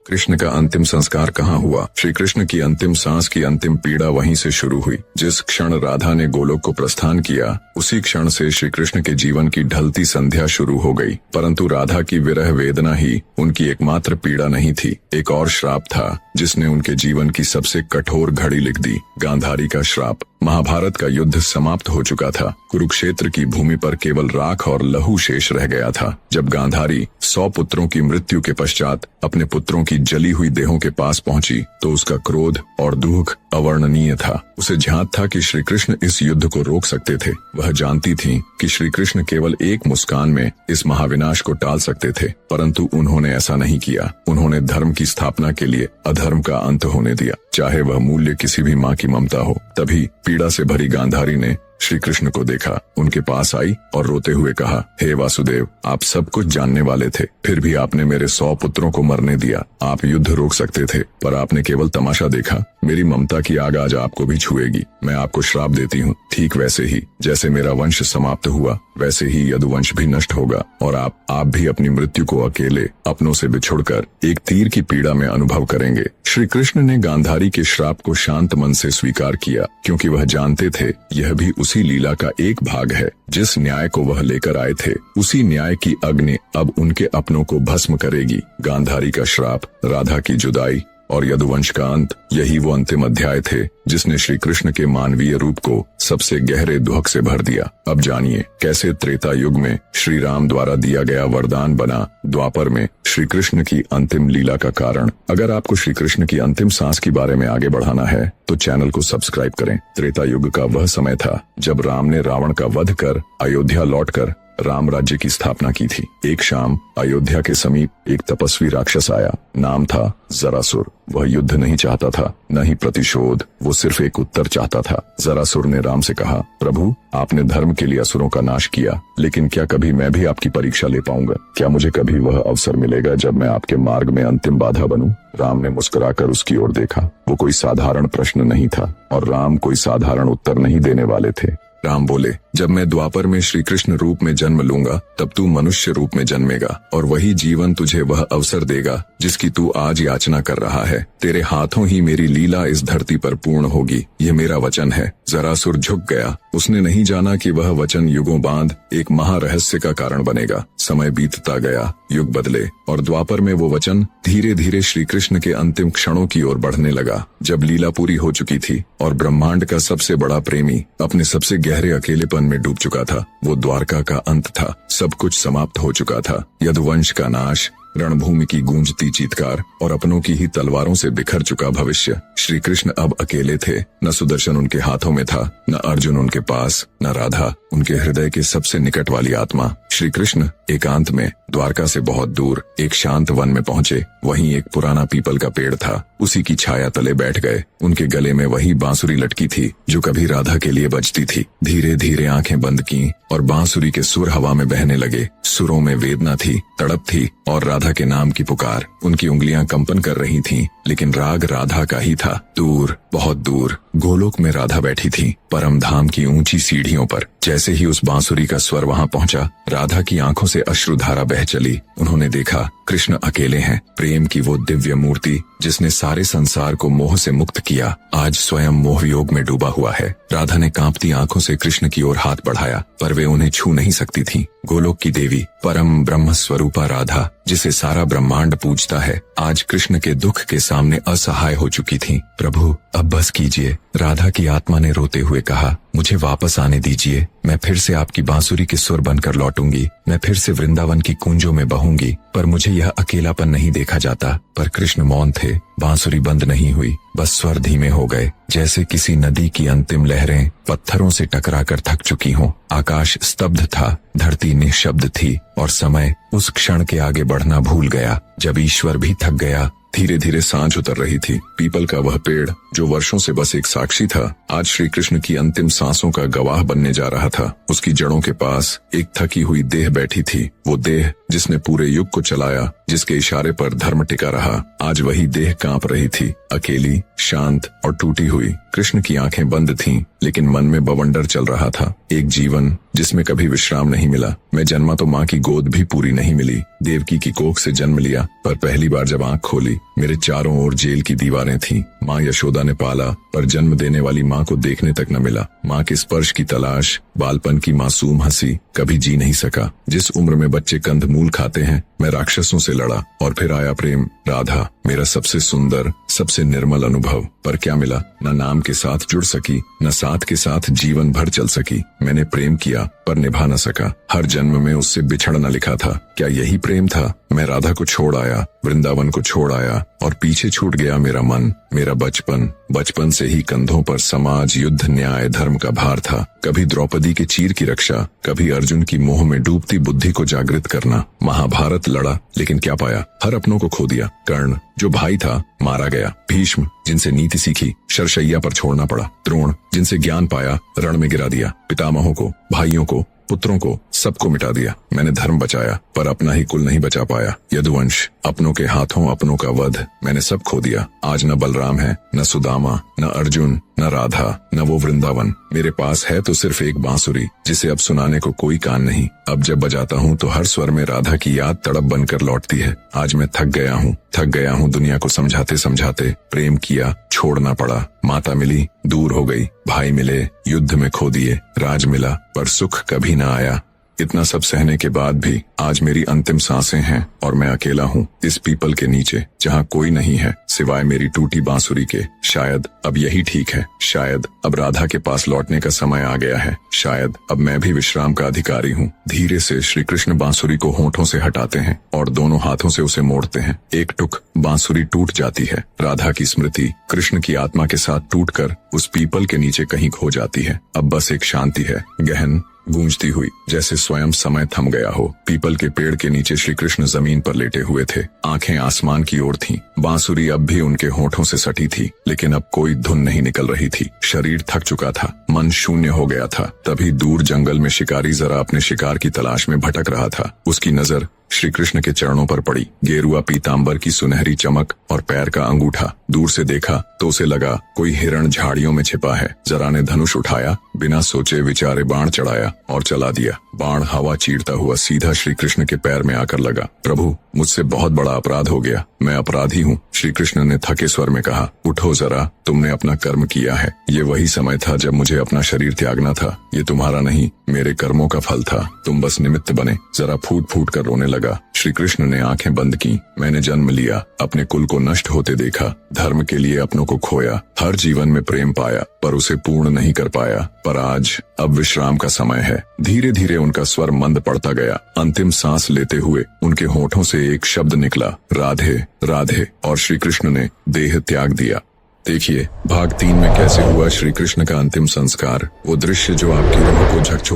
कृष्ण का अंतिम संस्कार कहाँ हुआ? श्री कृष्ण की अंतिम सांस की अंतिम पीड़ा वहीं से शुरू हुई। जिस क्षण राधा ने गोलोक को प्रस्थान किया, उसी क्षण से श्री कृष्ण के जीवन की ढलती संध्या शुरू हो गई। परंतु राधा की विरह वेदना ही उनकी एकमात्र पीड़ा नहीं थी। एक और श्राप था जिसने उनके जीवन की सबसे कठोर घड़ी लिख दी। गांधारी का श्राप। महाभारत का युद्ध समाप्त हो चुका था। कुरुक्षेत्र की भूमि पर केवल राख और लहू शेष रह गया था। जब गांधारी 100 पुत्रों की मृत्यु के पश्चात अपने पुत्रों की जली हुई देहों के पास पहुंची तो उसका क्रोध और दुख अवर्णनीय था। उसे झांत था कि श्री कृष्ण इस युद्ध को रोक सकते थे। वह जानती थी कि श्री कृष्ण केवल एक मुस्कान में इस महाविनाश को टाल सकते थे, परंतु उन्होंने ऐसा नहीं किया। उन्होंने धर्म की स्थापना के लिए अधर्म का अंत होने दिया, चाहे वह मूल्य किसी भी माँ की ममता हो। तभी पीड़ा से भरी गांधारी ने श्री कृष्ण को देखा, उनके पास आई और रोते हुए कहा, हे वासुदेव, आप सब कुछ जानने वाले थे, फिर भी आपने मेरे 100 पुत्रों को मरने दिया। आप युद्ध रोक सकते थे, पर आपने केवल तमाशा देखा। मेरी ममता की आग आज आपको भी छुएगी। मैं आपको श्राप देती हूँ। ठीक वैसे ही जैसे मेरा वंश समाप्त हुआ, वैसे ही यदुवंश भी नष्ट होगा और आप भी अपनी मृत्यु को अकेले अपनों से बिछुड़कर एक तीर की पीड़ा में अनुभव करेंगे। श्री कृष्ण ने गांधारी के श्राप को शांत मन से स्वीकार किया, क्योंकि वह जानते थे यह भी उसी लीला का एक भाग है। जिस न्याय को वह लेकर आए थे, उसी न्याय की अग्नि अब उनके अपनों को भस्म करेगी। गांधारी का श्राप, राधा की जुदाई और यदुवंश का अंत, यही वो अंतिम अध्याय थे जिसने श्री कृष्ण के मानवीय रूप को सबसे गहरे दुख से भर दिया। अब जानिए कैसे त्रेता युग में श्री राम द्वारा दिया गया वरदान बना द्वापर में श्री कृष्ण की अंतिम लीला का कारण। अगर आपको श्री कृष्ण की अंतिम सांस के बारे में आगे बढ़ाना है तो चैनल को सब्सक्राइब करें। त्रेता युग का वह समय था जब राम ने रावण का वध कर अयोध्या लौटकर राम राज्य की स्थापना की थी। एक शाम अयोध्या के समीप एक तपस्वी राक्षस आया। नाम था जरासुर। वह युद्ध नहीं चाहता था, न ही प्रतिशोध, वो सिर्फ एक उत्तर चाहता था। जरासुर ने राम से कहा, प्रभु, आपने धर्म के लिए असुरों का नाश किया, लेकिन क्या कभी मैं भी आपकी परीक्षा ले पाऊंगा? क्या मुझे कभी वह अवसर मिलेगा जब मैं आपके मार्ग में अंतिम बाधा बनूं? राम ने मुस्कुराकर उसकी ओर देखा। वो कोई साधारण प्रश्न नहीं था और राम कोई साधारण उत्तर नहीं देने वाले थे। राम बोले, जब मैं द्वापर में श्री कृष्ण रूप में जन्म लूंगा, तब तू मनुष्य रूप में जन्मेगा और वही जीवन तुझे वह अवसर देगा जिसकी तू आज याचना कर रहा है। तेरे हाथों ही मेरी लीला इस धरती पर पूर्ण होगी, ये मेरा वचन है। जरासुर झुक गया। उसने नहीं जाना कि वह वचन युगों बाद एक महारहस्य का कारण बनेगा। समय बीतता गया, युग बदले और द्वापर में वो वचन धीरे धीरे श्री कृष्ण के अंतिम क्षणों की ओर बढ़ने लगा। जब लीला पूरी हो चुकी थी और ब्रह्मांड का सबसे बड़ा प्रेमी अपने सबसे गहरे अकेलेपन में डूब चुका था, वो द्वारका का अंत था। सब कुछ समाप्त हो चुका था। यदुवंश का नाश, रणभूमि की गूंजती चीत्कार और अपनों की ही तलवारों से बिखर चुका भविष्य। श्री कृष्ण अब अकेले थे। न सुदर्शन उनके हाथों में था, न अर्जुन उनके पास, न राधा उनके हृदय के सबसे निकट वाली आत्मा। श्री कृष्ण एकांत में द्वारका से बहुत दूर एक शांत वन में पहुंचे। वहीं एक पुराना पीपल का पेड़ था। उसी की छाया तले बैठ गए। उनके गले में वही बांसुरी लटकी थी जो कभी राधा के लिए बजती थी। धीरे धीरे आंखें बंद की और बांसुरी के सुर हवा में बहने लगे। सुरों में वेदना थी, तड़प थी और राधा के नाम की पुकार। उनकी उंगलियां कंपन कर रही थीं, लेकिन राग राधा का ही था। दूर, बहुत दूर गोलोक में राधा बैठी थी, परम धाम की ऊंची सीढ़ियों पर। जैसे ही उस बांसुरी का स्वर वहां पहुंचा, राधा की आंखों से अश्रुधारा बह चली। उन्होंने देखा कृष्ण अकेले हैं। प्रेम की वो दिव्य मूर्ति जिसने सारे संसार को मोह से मुक्त किया, आज स्वयं मोह योग में डूबा हुआ है। राधा ने कांपती आंखों से कृष्ण की ओर हाथ बढ़ाया, पर वे उन्हें छू नहीं सकती थीं। गोलोक की देवी, परम ब्रह्म स्वरूपा राधा, जिसे सारा ब्रह्मांड पूजता है, आज कृष्ण के दुख के सामने असहाय हो चुकी थी। प्रभु, अब बस कीजिए। राधा की आत्मा ने रोते हुए कहा, मुझे वापस आने दीजिए। मैं फिर से आपकी बांसुरी के सुर बनकर लौटूंगी। मैं फिर से वृंदावन की कुंजों में बहूंगी, पर मुझे यह अकेलापन नहीं देखा जाता। पर कृष्ण मौन थे। बांसुरी बंद नहीं हुई, बस स्वर धीमे हो गए, जैसे किसी नदी की अंतिम लहरें पत्थरों से टकराकर थक चुकी हों। आकाश स्तब्ध था, धरती निःशब्द थी और समय उस क्षण के आगे बढ़ना भूल गया जब ईश्वर भी थक गया। धीरे धीरे सांझ उतर रही थी। पीपल का वह पेड़ जो वर्षों से बस एक साक्षी था, आज श्री कृष्ण की अंतिम सांसों का गवाह बनने जा रहा था। उसकी जड़ों के पास एक थकी हुई देह बैठी थी। वो देह जिसने पूरे युग को चलाया जिसके इशारे पर धर्म टिका रहा। आज वही देह कांप रही थी, अकेली, शांत और टूटी हुई। कृष्ण की आंखें बंद थीं, लेकिन मन में बवंडर चल रहा था। एक जीवन जिसमें कभी विश्राम नहीं मिला। मैं जन्मा तो माँ की गोद भी पूरी नहीं मिली। देवकी की कोख से जन्म लिया, पर पहली बार जब आंख खोली, मेरे चारों ओर जेल की दीवारें थीं। माँ यशोदा ने पाला, पर जन्म देने वाली माँ को देखने तक न मिला। माँ के स्पर्श की तलाश, बालपन की मासूम हंसी, कभी जी नहीं सका। जिस उम्र में बच्चे कंदमूल खाते हैं, मैं राक्षसों से लड़ा, और फिर आया प्रेम। राधा, मेरा सबसे सुंदर, सबसे निर्मल अनुभव। पर क्या मिला? न नाम के साथ जुड़ सकी, न साथ के साथ जीवन भर चल सकी। मैंने प्रेम किया, पर निभा न सका। हर जन्म में उससे बिछड़ना लिखा था। क्या यही प्रेम था? मैं राधा को छोड़ आया, वृंदावन को छोड़ आया, और पीछे छूट गया मेरा मन, मेरा बचपन। बचपन से ही कंधों पर समाज, युद्ध, न्याय, धर्म का भार था। कभी द्रौपदी के चीर की रक्षा, कभी अर्जुन की मोह में डूबती बुद्धि को जागृत करना। महाभारत लड़ा, लेकिन क्या पाया? हर अपनों को खो दिया। कर्ण, जो भाई था, मारा गया। भीष्म, जिनसे नीति सीखी, शरशैया पर छोड़ना पड़ा। द्रोण, जिनसे ज्ञान पाया, रण में गिरा दिया। पितामहों को, भाइयों को, पुत्रों को, सबको मिटा दिया। मैंने धर्म बचाया, पर अपना ही कुल नहीं बचा पाया। यदुवंश, अपनों के हाथों अपनों का वध, मैंने सब खो दिया। आज न बलराम है, न सुदामा, न अर्जुन, न राधा, न वो वृंदावन। मेरे पास है तो सिर्फ एक बांसुरी, जिसे अब सुनाने को कोई कान नहीं। अब जब बजाता हूँ तो हर स्वर में राधा की याद तड़प बनकर लौटती है। आज मैं थक गया हूँ दुनिया को समझाते समझाते। प्रेम किया, छोड़ना पड़ा। माता मिली, दूर हो गई। भाई मिले, युद्ध में खो दिए। राज मिला, पर सुख कभी न आया। इतना सब सहने के बाद भी आज मेरी अंतिम सांसें हैं, और मैं अकेला हूँ इस पीपल के नीचे, जहाँ कोई नहीं है सिवाय मेरी टूटी बांसुरी के। शायद अब यही ठीक है। शायद अब राधा के पास लौटने का समय आ गया है। शायद अब मैं भी विश्राम का अधिकारी हूँ। धीरे से श्री कृष्ण बांसुरी को होठों से हटाते हैं और दोनों हाथों से उसे मोड़ते हैं। एक टुक बांसुरी टूट जाती है। राधा की स्मृति कृष्ण की आत्मा के साथ टूटकर उस पीपल के नीचे कहीं खो जाती है। अब बस एक शांति है, गहन, गूंजती हुई, जैसे स्वयं समय थम गया हो। पीपल के पेड़ के नीचे श्री कृष्ण जमीन पर लेटे हुए थे। आंखें आसमान की ओर थीं। बांसुरी अब भी उनके होठों से सटी थी, लेकिन अब कोई धुन नहीं निकल रही थी। शरीर थक चुका था, मन शून्य हो गया था। तभी दूर जंगल में शिकारी जरा अपने शिकार की तलाश में भटक रहा था। उसकी नजर श्री कृष्ण के चरणों पर पड़ी। गेरुआ पीतांबर की सुनहरी चमक और पैर का अंगूठा। दूर से देखा तो उसे लगा कोई हिरण झाड़ियों में छिपा है। जरा ने धनुष उठाया, बिना सोचे विचारे बाण चढ़ाया और चला दिया। बाण हवा चीरता हुआ सीधा श्री कृष्ण के पैर में आकर लगा। प्रभु, मुझसे बहुत बड़ा अपराध हो गया। मैं अपराधी हूँ, श्री कृष्ण ने थके स्वर में कहा। उठो जरा, तुमने अपना कर्म किया है। ये वही समय था जब मुझे अपना शरीर त्यागना था। ये तुम्हारा नहीं, मेरे कर्मों का फल था। तुम बस निमित्त बने। जरा फूट फूट कर रोने लगा। श्री कृष्ण ने आंखें बंद की। मैंने जन्म लिया, अपने कुल को नष्ट होते देखा, धर्म के लिए अपनों को खोया। हर जीवन में प्रेम पाया, पर उसे पूर्ण नहीं कर पाया। पर आज अब विश्राम का समय है। धीरे धीरे उनका स्वर मंद पड़ता गया। अंतिम सांस लेते हुए उनके होठों से एक शब्द निकला, राधे राधे, और श्री कृष्ण ने देह त्याग दिया। देखिए भाग 3 में कैसे हुआ श्री कृष्ण का अंतिम संस्कार। वो दृश्य जो आपकी रूह को झकझोर